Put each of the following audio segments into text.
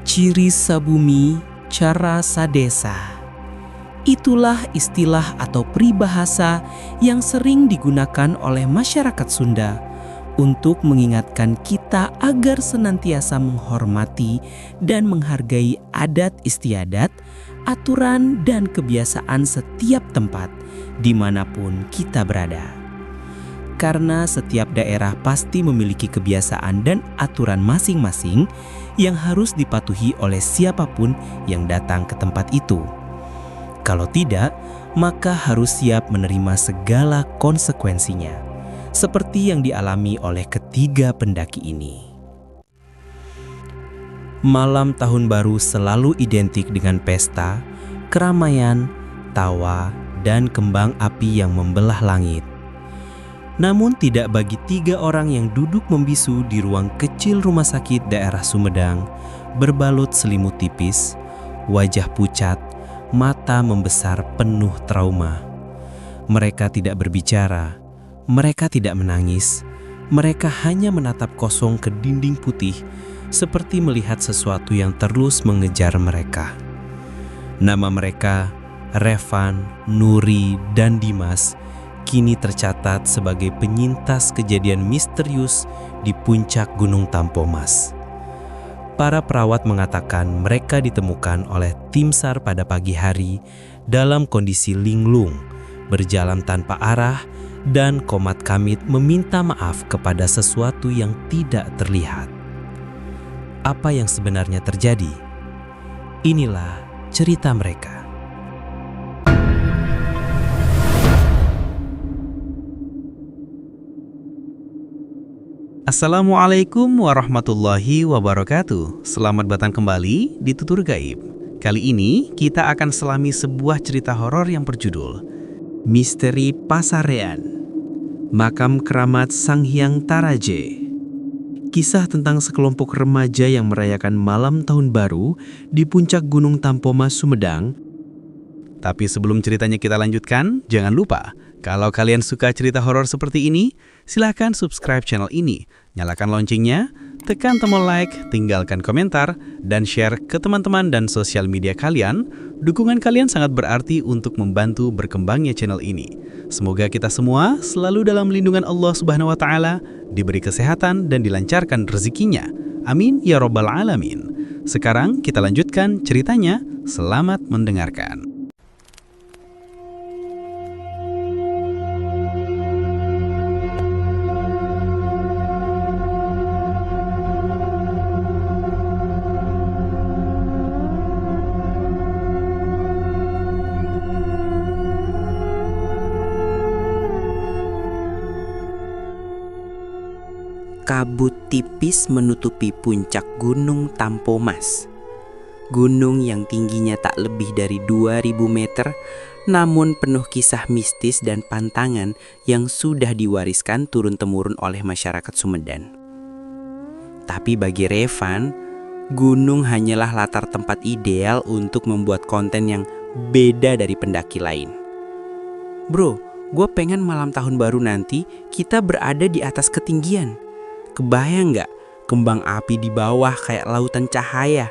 Ciri sabumi, cara sadesa. Itulah istilah atau peribahasa yang sering digunakan oleh masyarakat Sunda untuk mengingatkan kita agar senantiasa menghormati dan menghargai adat istiadat, aturan dan kebiasaan setiap tempat dimanapun kita berada. Karena setiap daerah pasti memiliki kebiasaan dan aturan masing-masing yang harus dipatuhi oleh siapapun yang datang ke tempat itu. Kalau tidak, maka harus siap menerima segala konsekuensinya, seperti yang dialami oleh ketiga pendaki ini. Malam Tahun Baru selalu identik dengan pesta, keramaian, tawa, dan kembang api yang membelah langit. Namun tidak bagi 3 orang yang duduk membisu di ruang kecil rumah sakit daerah Sumedang, berbalut selimut tipis, wajah pucat, mata membesar penuh trauma. Mereka tidak berbicara, mereka tidak menangis, mereka hanya menatap kosong ke dinding putih seperti melihat sesuatu yang terus mengejar mereka. Nama mereka, Revan, Nuri, dan Dimas, kini tercatat sebagai penyintas kejadian misterius di puncak Gunung Tampomas. Para perawat mengatakan mereka ditemukan oleh tim SAR pada pagi hari dalam kondisi linglung, berjalan tanpa arah, dan Komat Kamit meminta maaf kepada sesuatu yang tidak terlihat. Apa yang sebenarnya terjadi? Inilah cerita mereka. Assalamualaikum warahmatullahi wabarakatuh. Selamat datang kembali di Tutur Gaib. Kali ini kita akan selami sebuah cerita horor yang berjudul Misteri Pasarean, Makam Keramat Sang Hyang Taraje. Kisah tentang sekelompok remaja yang merayakan malam tahun baru di puncak Gunung Tampomas, Sumedang. Tapi sebelum ceritanya kita lanjutkan, jangan lupa kalau kalian suka cerita horor seperti ini, silahkan subscribe channel ini, nyalakan loncengnya, tekan tombol like, tinggalkan komentar, dan share ke teman-teman dan sosial media kalian. Dukungan kalian sangat berarti untuk membantu berkembangnya channel ini. Semoga kita semua selalu dalam lindungan Allah Subhanahu wa Ta'ala, diberi kesehatan dan dilancarkan rezekinya. Amin ya Rabbal Alamin. Sekarang kita lanjutkan ceritanya. Selamat mendengarkan. Kabut tipis menutupi puncak Gunung Tampomas. Gunung yang tingginya tak lebih dari 2000 meter, namun penuh kisah mistis dan pantangan yang sudah diwariskan turun-temurun oleh masyarakat Sumedang. Tapi bagi Revan, gunung hanyalah latar tempat ideal untuk membuat konten yang beda dari pendaki lain. Bro, gue pengen malam tahun baru nanti kita berada di atas ketinggian. Kebayang gak kembang api di bawah kayak lautan cahaya?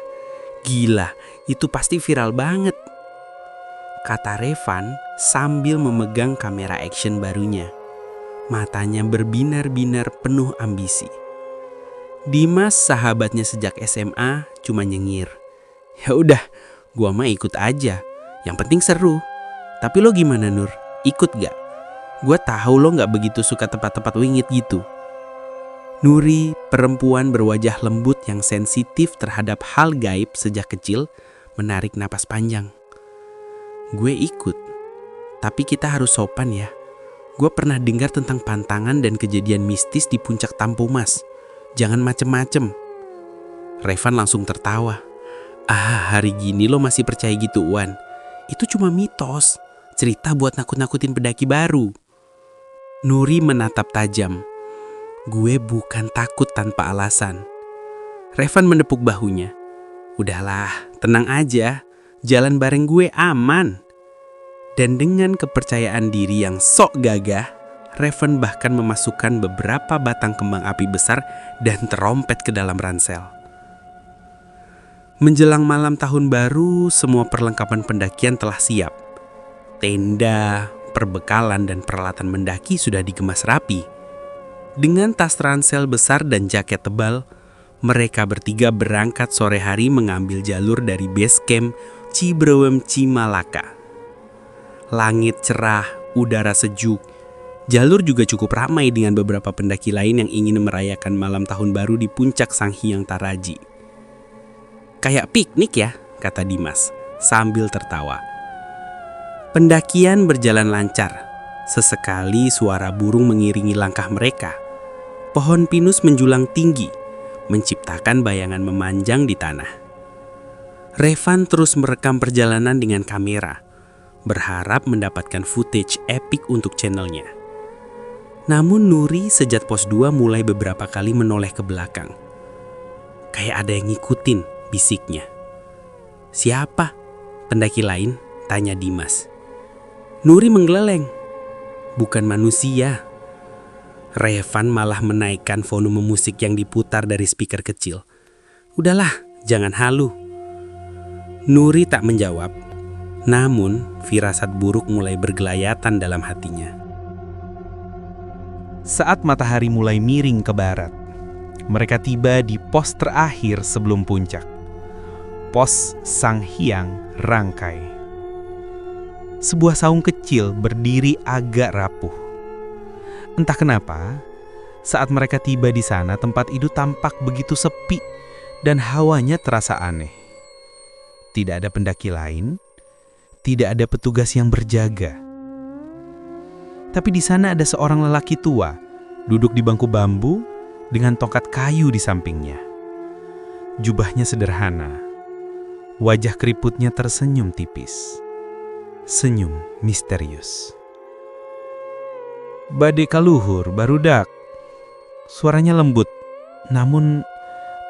Gila, itu pasti viral banget, kata Revan sambil memegang kamera action barunya. Matanya berbinar-binar penuh ambisi. Dimas, sahabatnya sejak SMA, cuma nyengir. Ya udah, gua mah ikut aja. Yang penting seru. Tapi lo gimana, Nur? Ikut gak? Gua tahu lo gak begitu suka tempat-tempat wingit gitu. Nuri, perempuan berwajah lembut yang sensitif terhadap hal gaib sejak kecil, menarik napas panjang. Gue ikut, tapi kita harus sopan ya. Gue pernah dengar tentang pantangan dan kejadian mistis di puncak Tampomas. Jangan macem-macem. Revan langsung tertawa. Hari gini lo masih percaya gituan? Itu cuma mitos, cerita buat nakut-nakutin pendaki baru. Nuri menatap tajam. Gue bukan takut tanpa alasan. Revan menepuk bahunya. Udahlah, tenang aja. Jalan bareng gue aman. Dan dengan kepercayaan diri yang sok gagah, Revan bahkan memasukkan beberapa batang kembang api besar dan terompet ke dalam ransel. Menjelang malam tahun baru, semua perlengkapan pendakian telah siap. Tenda, perbekalan, dan peralatan mendaki sudah dikemas rapi. Dengan tas ransel besar dan jaket tebal, mereka bertiga berangkat sore hari mengambil jalur dari base camp Cibrewem Cimalaka. Langit cerah, udara sejuk. Jalur juga cukup ramai dengan beberapa pendaki lain yang ingin merayakan malam tahun baru di puncak Sanghyang Taraji. "Kayak piknik ya," kata Dimas sambil tertawa. Pendakian berjalan lancar. Sesekali suara burung mengiringi langkah mereka. Pohon pinus menjulang tinggi, menciptakan bayangan memanjang di tanah. Revan terus merekam perjalanan dengan kamera, berharap mendapatkan footage epic untuk channelnya. Namun Nuri sejak pos 2 mulai beberapa kali menoleh ke belakang. "Kayak ada yang ngikutin," bisiknya. "Siapa?" pendaki lain tanya Dimas. Nuri menggeleng. "Bukan manusia." Revan malah menaikkan volume musik yang diputar dari speaker kecil. "Udahlah, jangan halu." Nuri tak menjawab. Namun, firasat buruk mulai bergelayatan dalam hatinya. Saat matahari mulai miring ke barat, mereka tiba di pos terakhir sebelum puncak. Pos Sanghyang Rangkai. Sebuah saung kecil berdiri agak rapuh. Entah kenapa, saat mereka tiba di sana tempat itu tampak begitu sepi dan hawanya terasa aneh. Tidak ada pendaki lain, tidak ada petugas yang berjaga. Tapi di sana ada seorang lelaki tua, duduk di bangku bambu dengan tongkat kayu di sampingnya. Jubahnya sederhana, wajah keriputnya tersenyum tipis. Senyum misterius. "Bade kaluhur, barudak." Suaranya lembut, namun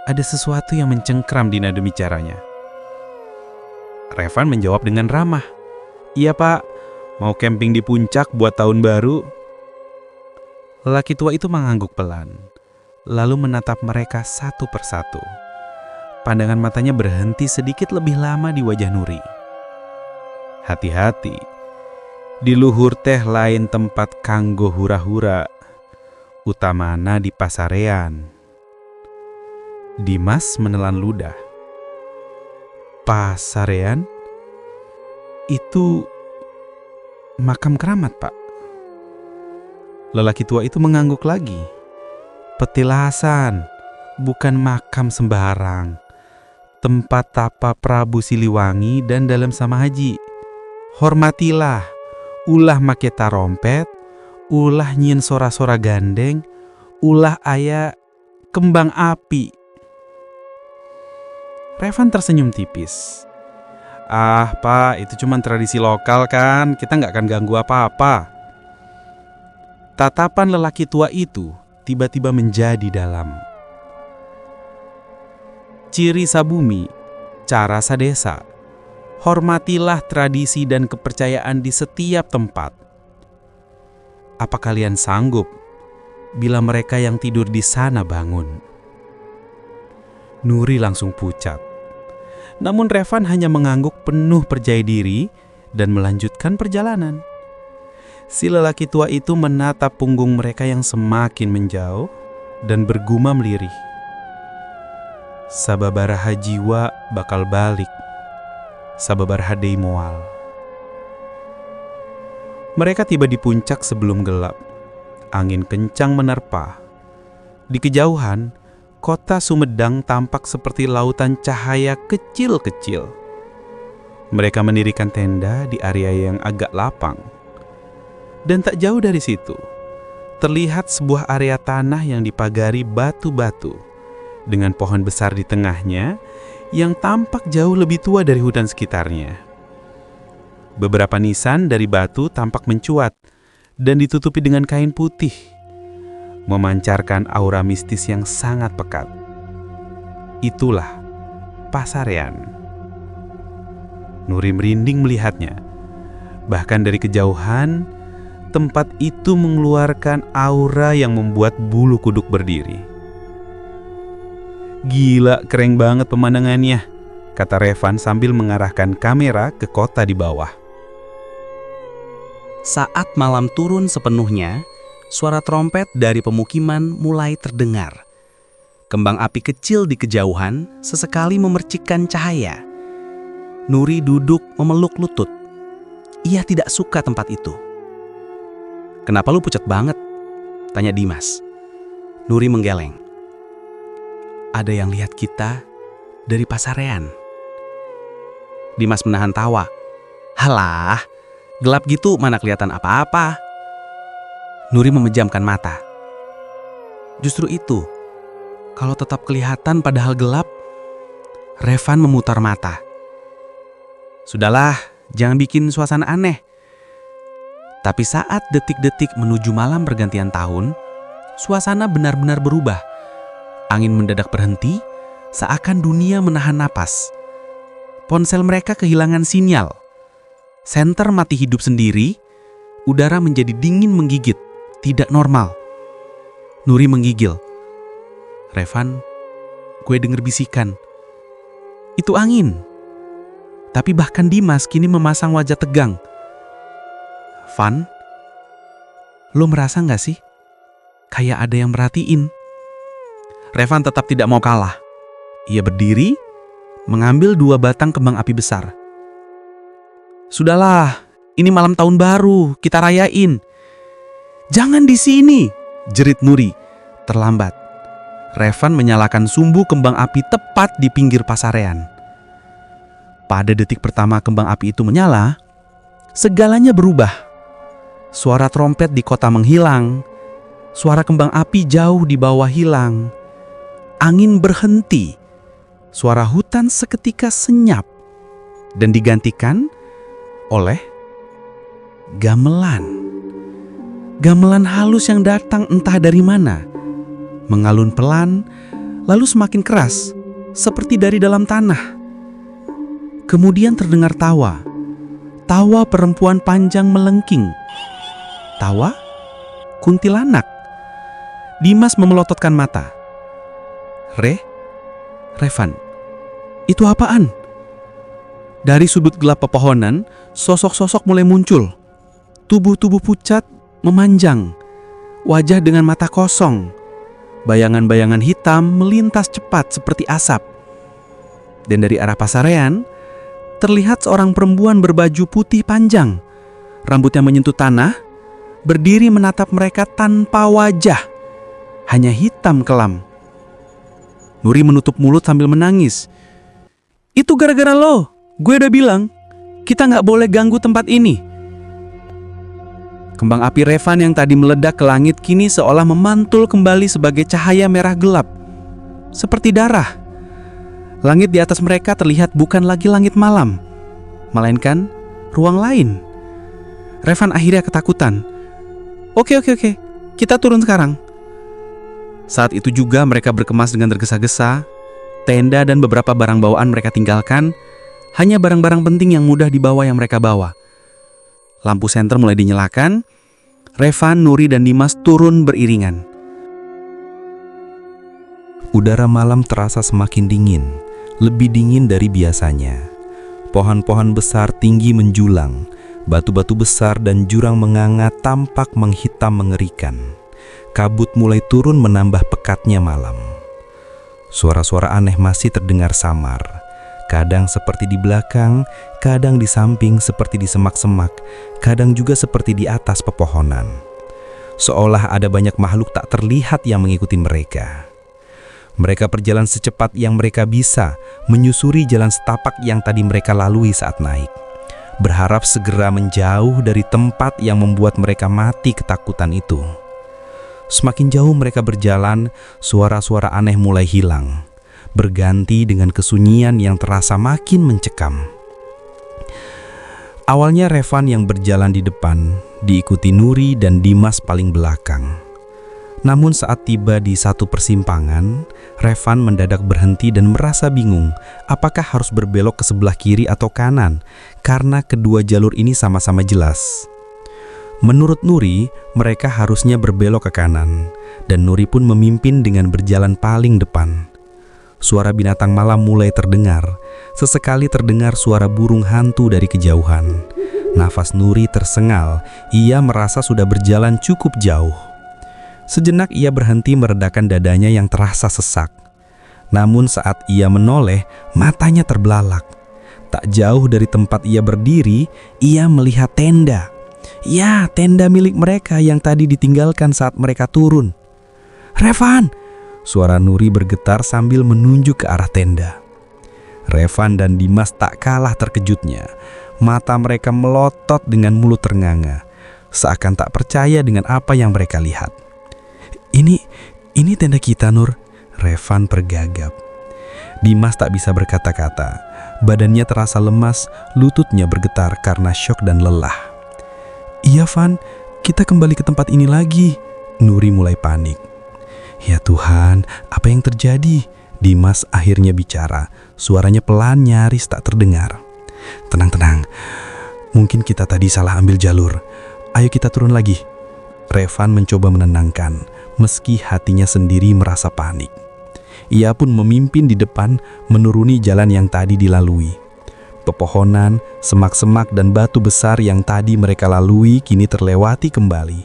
ada sesuatu yang mencengkram di nada bicaranya. Revan menjawab dengan ramah. "Iya pak, mau camping di puncak buat tahun baru." Lelaki tua itu mengangguk pelan, lalu menatap mereka satu persatu. Pandangan matanya berhenti sedikit lebih lama di wajah Nuri. "Hati-hati, di luhur teh lain tempat kanggo hura-hura, utamana di pasarean." Dimas menelan ludah. "Pasarean? Itu makam keramat, Pak." Lelaki tua itu mengangguk lagi. "Petilasan, bukan makam sembarang. Tempat tapa Prabu Siliwangi dan dalam sama haji. Hormatilah, ulah make tarompet, ulah nyin sora-sora gandeng, ulah aya kembang api." Revan tersenyum tipis. "Ah pak, itu cuma tradisi lokal kan, kita nggak akan ganggu apa-apa." Tatapan lelaki tua itu tiba-tiba menjadi dalam. "Ciri sabumi, cara sadesa. Hormatilah tradisi dan kepercayaan di setiap tempat. Apa kalian sanggup bila mereka yang tidur di sana bangun?" Nuri langsung pucat. Namun Revan hanya mengangguk penuh percaya diri dan melanjutkan perjalanan. Si lelaki tua itu menatap punggung mereka yang semakin menjauh dan bergumam lirih. "Sababaraha jiwa bakal balik, sababaraha deui moal." Mereka tiba di puncak sebelum gelap. Angin kencang menerpa. Di kejauhan, kota Sumedang tampak seperti lautan cahaya kecil-kecil. Mereka mendirikan tenda di area yang agak lapang. Dan tak jauh dari situ, terlihat sebuah area tanah yang dipagari batu-batu, dengan pohon besar di tengahnya yang tampak jauh lebih tua dari hutan sekitarnya. Beberapa nisan dari batu tampak mencuat dan ditutupi dengan kain putih, memancarkan aura mistis yang sangat pekat. Itulah Pasarean. Nuri merinding melihatnya. Bahkan dari kejauhan, tempat itu mengeluarkan aura yang membuat bulu kuduk berdiri. "Gila, keren banget pemandangannya," kata Revan sambil mengarahkan kamera ke kota di bawah. Saat malam turun sepenuhnya, suara trompet dari pemukiman mulai terdengar. Kembang api kecil di kejauhan sesekali memercikkan cahaya. Nuri duduk memeluk lutut. Ia tidak suka tempat itu. "Kenapa lu pucat banget?" tanya Dimas. Nuri menggeleng. "Ada yang lihat kita dari Pasarean." Dimas menahan tawa. "Halah, gelap gitu mana kelihatan apa-apa." Nuri memejamkan mata. "Justru itu, kalau tetap kelihatan padahal gelap." Revan memutar mata. "Sudahlah, jangan bikin suasana aneh." Tapi saat detik-detik menuju malam pergantian tahun, suasana benar-benar berubah. Angin mendadak berhenti, seakan dunia menahan napas. Ponsel mereka kehilangan sinyal. Senter mati hidup sendiri, udara menjadi dingin menggigit, tidak normal. Nuri menggigil. "Revan, gue denger bisikan. Itu angin." Tapi bahkan Dimas kini memasang wajah tegang. "Van, lo merasa gak sih? Kayak ada yang merhatiin." Revan tetap tidak mau kalah. Ia berdiri, mengambil 2 batang kembang api besar. "Sudahlah, ini malam tahun baru, kita rayain." "Jangan di sini," jerit Nuri. Terlambat. Revan menyalakan sumbu kembang api tepat di pinggir Pasarean. Pada detik pertama kembang api itu menyala, segalanya berubah. Suara trompet di kota menghilang, suara kembang api jauh di bawah hilang. Angin berhenti, suara hutan seketika senyap, dan digantikan oleh gamelan. Gamelan halus yang datang entah dari mana, mengalun pelan, lalu semakin keras, seperti dari dalam tanah. Kemudian terdengar tawa. Tawa perempuan panjang melengking. Tawa kuntilanak. Dimas memelototkan mata. Revan, itu apaan?" Dari sudut gelap pepohonan, sosok-sosok mulai muncul. Tubuh-tubuh pucat memanjang, wajah dengan mata kosong. Bayangan-bayangan hitam melintas cepat seperti asap. Dan dari arah Pasarean, terlihat seorang perempuan berbaju putih panjang, rambutnya menyentuh tanah, berdiri menatap mereka tanpa wajah, hanya hitam kelam. Nuri menutup mulut sambil menangis. "Itu gara-gara lo, gue udah bilang, kita gak boleh ganggu tempat ini." Kembang api Revan yang tadi meledak ke langit kini seolah memantul kembali sebagai cahaya merah gelap, seperti darah. Langit di atas mereka terlihat bukan lagi langit malam, melainkan ruang lain. Revan akhirnya ketakutan. Oke, kita turun sekarang." Saat itu juga mereka berkemas dengan tergesa-gesa. Tenda dan beberapa barang bawaan mereka tinggalkan, hanya barang-barang penting yang mudah dibawa yang mereka bawa. Lampu senter mulai dinyalakan. Revan, Nuri, dan Dimas turun beriringan. Udara malam terasa semakin dingin, lebih dingin dari biasanya. Pohon-pohon besar tinggi menjulang, batu-batu besar dan jurang menganga tampak menghitam mengerikan. Kabut mulai turun menambah pekatnya malam. Suara-suara aneh masih terdengar samar. Kadang seperti di belakang, kadang di samping seperti di semak-semak, kadang juga seperti di atas pepohonan. Seolah ada banyak makhluk tak terlihat yang mengikuti mereka. Mereka berjalan secepat yang mereka bisa, menyusuri jalan setapak yang tadi mereka lalui saat naik. Berharap segera menjauh dari tempat yang membuat mereka mati ketakutan itu. Semakin jauh mereka berjalan, suara-suara aneh mulai hilang, berganti dengan kesunyian yang terasa makin mencekam. Awalnya Revan yang berjalan di depan, diikuti Nuri dan Dimas paling belakang. Namun saat tiba di satu persimpangan, Revan mendadak berhenti dan merasa bingung apakah harus berbelok ke sebelah kiri atau kanan, karena kedua jalur ini sama-sama jelas. Menurut Nuri, mereka harusnya berbelok ke kanan, dan Nuri pun memimpin dengan berjalan paling depan. suara binatang malam mulai terdengar. Sesekali terdengar suara burung hantu dari kejauhan. Nafas Nuri tersengal, ia merasa sudah berjalan cukup jauh. Sejenak ia berhenti meredakan dadanya yang terasa sesak. Namun saat ia menoleh, matanya terbelalak. Tak jauh dari tempat ia berdiri, ia melihat tenda. Ya, tenda milik mereka yang tadi ditinggalkan saat mereka turun. "Revan!" Suara Nuri bergetar sambil menunjuk ke arah tenda. Revan dan Dimas tak kalah terkejutnya. Mata mereka melotot dengan mulut ternganga, seakan tak percaya dengan apa yang mereka lihat. Ini tenda kita, Nur." Revan pergagap. Dimas tak bisa berkata-kata. Badannya terasa lemas, lututnya bergetar karena syok dan lelah. "Iya, Van, kita kembali ke tempat ini lagi." Nuri mulai panik. "Ya Tuhan, apa yang terjadi?" Dimas akhirnya bicara. Suaranya pelan, nyaris tak terdengar. Tenang. Mungkin kita tadi salah ambil jalur. Ayo kita turun lagi." Revan mencoba menenangkan, meski hatinya sendiri merasa panik. Ia pun memimpin di depan menuruni jalan yang tadi dilalui. Pepohonan, semak-semak dan batu besar yang tadi mereka lalui kini terlewati kembali.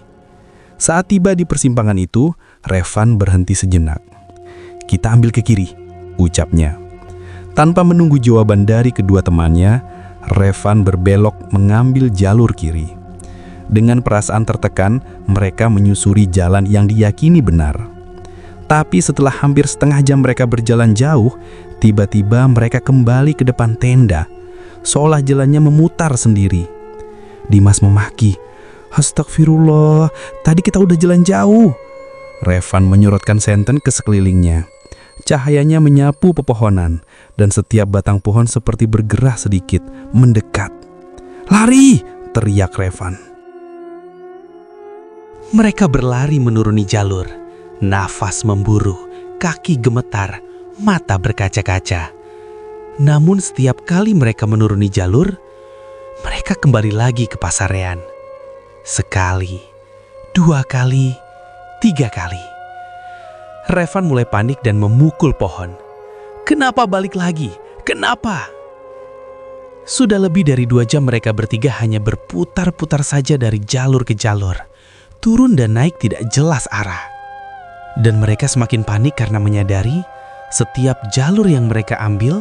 Saat tiba di persimpangan itu, Revan berhenti sejenak. "Kita ambil ke kiri," ucapnya. Tanpa menunggu jawaban dari kedua temannya, Revan berbelok mengambil jalur kiri. Dengan perasaan tertekan, mereka menyusuri jalan yang diyakini benar. Tapi setelah hampir setengah jam mereka berjalan jauh, tiba-tiba mereka kembali ke depan tenda, seolah jalannya memutar sendiri. Dimas memaki, "Astagfirullah, tadi kita udah jalan jauh." Revan menyorotkan senten ke sekelilingnya. Cahayanya menyapu pepohonan, dan setiap batang pohon seperti bergerak sedikit, mendekat. "Lari!" teriak Revan. Mereka berlari menuruni jalur. Nafas memburuh, kaki gemetar, mata berkaca-kaca. Namun setiap kali mereka menuruni jalur, mereka kembali lagi ke pasarean. Sekali, 2 kali, 3 kali. Revan mulai panik dan memukul pohon. "Kenapa balik lagi? Kenapa?" Sudah lebih dari 2 jam mereka bertiga hanya berputar-putar saja dari jalur ke jalur. Turun dan naik tidak jelas arah. Dan mereka semakin panik karena menyadari setiap jalur yang mereka ambil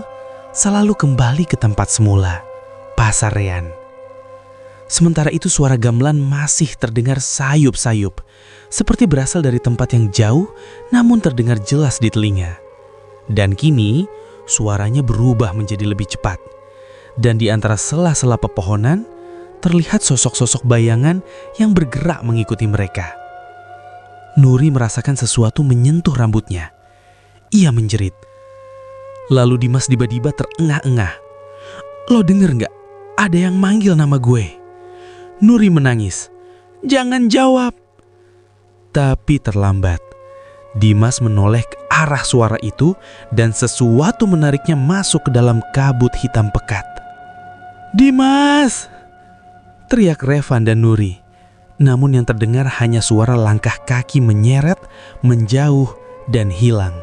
selalu kembali ke tempat semula, pasarean. Sementara itu suara gamelan masih terdengar sayup-sayup, seperti berasal dari tempat yang jauh namun terdengar jelas di telinga. Dan kini suaranya berubah menjadi lebih cepat. Dan di antara sela-sela pepohonan terlihat sosok-sosok bayangan yang bergerak mengikuti mereka. Nuri merasakan sesuatu menyentuh rambutnya. Ia menjerit. Lalu Dimas tiba-tiba terengah-engah. "Lo denger gak? Ada yang manggil nama gue." Nuri menangis. "Jangan jawab." Tapi terlambat. Dimas menoleh ke arah suara itu dan sesuatu menariknya masuk ke dalam kabut hitam pekat. "Dimas!" teriak Revan dan Nuri. Namun yang terdengar hanya suara langkah kaki menyeret, menjauh, dan hilang.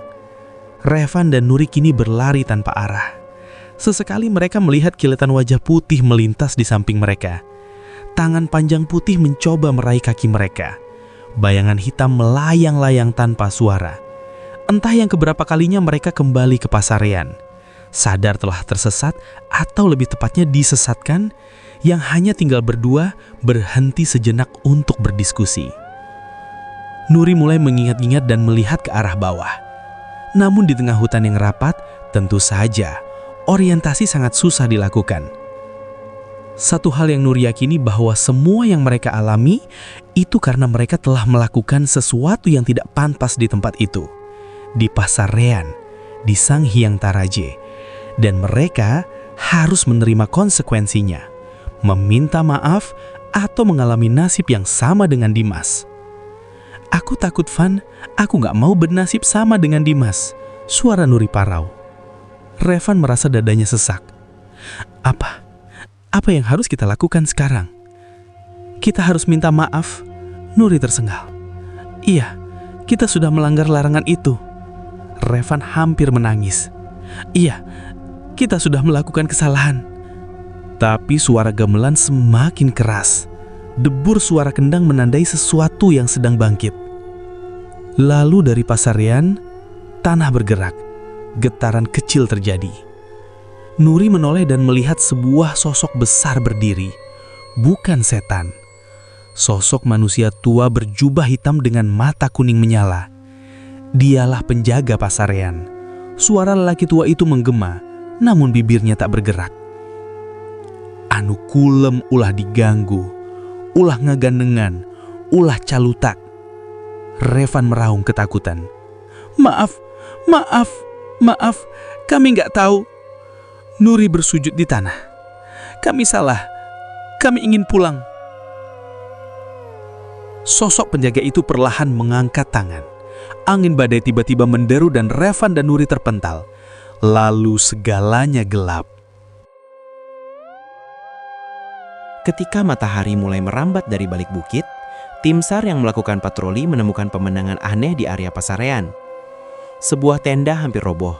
Revan dan Nuri kini berlari tanpa arah. Sesekali mereka melihat kilatan wajah putih melintas di samping mereka. Tangan panjang putih mencoba meraih kaki mereka. Bayangan hitam melayang-layang tanpa suara. Entah yang keberapa kalinya mereka kembali ke pasarean. Sadar telah tersesat atau lebih tepatnya disesatkan, yang hanya tinggal berdua berhenti sejenak untuk berdiskusi. Nuri mulai mengingat-ingat dan melihat ke arah bawah. Namun di tengah hutan yang rapat, tentu saja orientasi sangat susah dilakukan. Satu hal yang Nuri yakini bahwa semua yang mereka alami itu karena mereka telah melakukan sesuatu yang tidak pantas di tempat itu, di pasarean, di Sang Hyang Taraje, dan mereka harus menerima konsekuensinya, meminta maaf atau mengalami nasib yang sama dengan Dimas. "Aku takut, Van. Aku gak mau bernasib sama dengan Dimas," suara Nuri parau. Revan merasa dadanya sesak. Apa yang harus kita lakukan sekarang? Kita harus minta maaf. Nuri tersengal. "Iya, kita sudah melanggar larangan itu." Revan hampir menangis. Iya, kita sudah melakukan kesalahan. Tapi suara gamelan semakin keras. Debur suara kendang menandai sesuatu yang sedang bangkit. Lalu dari pasarean, tanah bergerak. Getaran kecil terjadi. Nuri menoleh dan melihat sebuah sosok besar berdiri. Bukan setan. Sosok manusia tua berjubah hitam dengan mata kuning menyala. Dialah penjaga pasarean. Suara lelaki tua itu menggema, namun bibirnya tak bergerak. Anu kulem ulah diganggu, ulah ngagandengan, ulah calutak. Revan meraung ketakutan. Maaf, kami nggak tahu. Nuri bersujud di tanah. Kami salah, kami ingin pulang. Sosok penjaga itu perlahan mengangkat tangan. Angin badai tiba-tiba menderu dan Revan dan Nuri terpental. Lalu segalanya gelap. Ketika matahari mulai merambat dari balik bukit, tim SAR yang melakukan patroli menemukan pemandangan aneh di area pasarean. Sebuah tenda hampir roboh.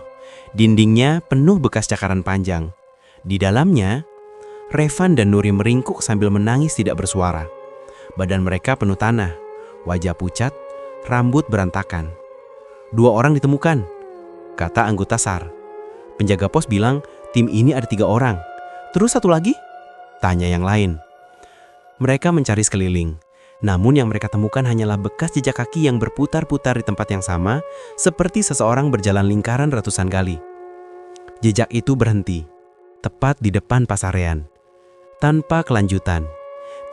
Dindingnya penuh bekas cakaran panjang. Di dalamnya, Revan dan Nuri meringkuk sambil menangis tidak bersuara. Badan mereka penuh tanah, wajah pucat, rambut berantakan. 2 orang ditemukan, kata anggota SAR. Penjaga pos bilang tim ini ada 3 orang. Terus satu lagi? Tanya yang lain. Mereka mencari sekeliling. Namun yang mereka temukan hanyalah bekas jejak kaki yang berputar-putar di tempat yang sama, seperti seseorang berjalan lingkaran ratusan kali. Jejak itu berhenti, tepat di depan pasarean. Tanpa kelanjutan.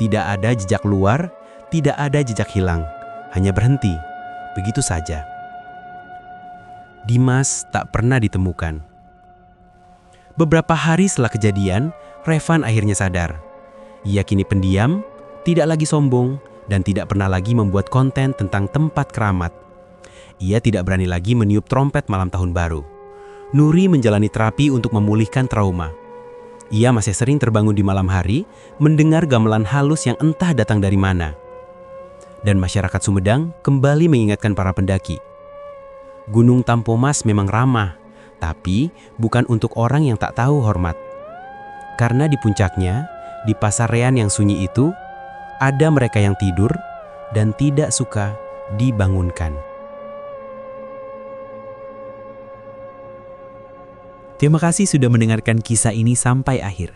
Tidak ada jejak luar, tidak ada jejak hilang. Hanya berhenti, begitu saja. Dimas tak pernah ditemukan. Beberapa hari setelah kejadian, Revan akhirnya sadar. Ia kini pendiam, tidak lagi sombong, dan tidak pernah lagi membuat konten tentang tempat keramat. Ia tidak berani lagi meniup trompet malam tahun baru. Nuri menjalani terapi untuk memulihkan trauma. Ia masih sering terbangun di malam hari, mendengar gamelan halus yang entah datang dari mana. Dan masyarakat Sumedang kembali mengingatkan para pendaki. Gunung Tampomas memang ramah, tapi bukan untuk orang yang tak tahu hormat. Karena di puncaknya, di pasarean yang sunyi itu, ada mereka yang tidur dan tidak suka dibangunkan. Terima kasih sudah mendengarkan kisah ini sampai akhir.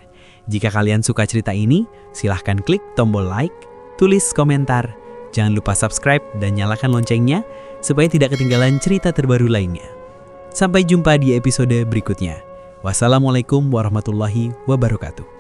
Jika kalian suka cerita ini, silahkan klik tombol like, tulis komentar, jangan lupa subscribe dan nyalakan loncengnya supaya tidak ketinggalan cerita terbaru lainnya. Sampai jumpa di episode berikutnya. Wassalamualaikum warahmatullahi wabarakatuh.